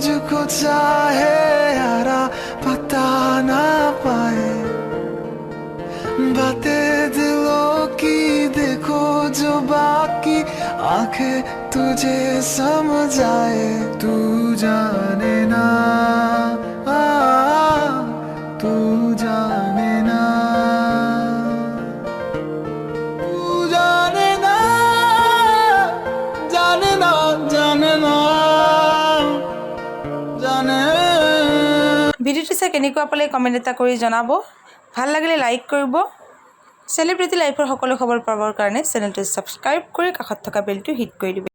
तुझको चाहे यारा पता ना पाए, बातें दिलों की देखो जो बाकी आंखें तुझे समझाए। तू जाने ना, तू जाने ना, तू जाने ना, जाने ना, जाने ना, जाने। ভিডিওটি চাই কেনেকুৱা পালে কমেণ্ট এটা কৰি জনাব। ভাল লাগিলে লাইক কৰিব। চেলিব্ৰিটি লাইফৰ সকলো খবৰ পাবৰ কাৰণে চেনেলটো ছাবস্ক্ৰাইব কৰি কাষত থকা বেলটো হিট কৰি দিব।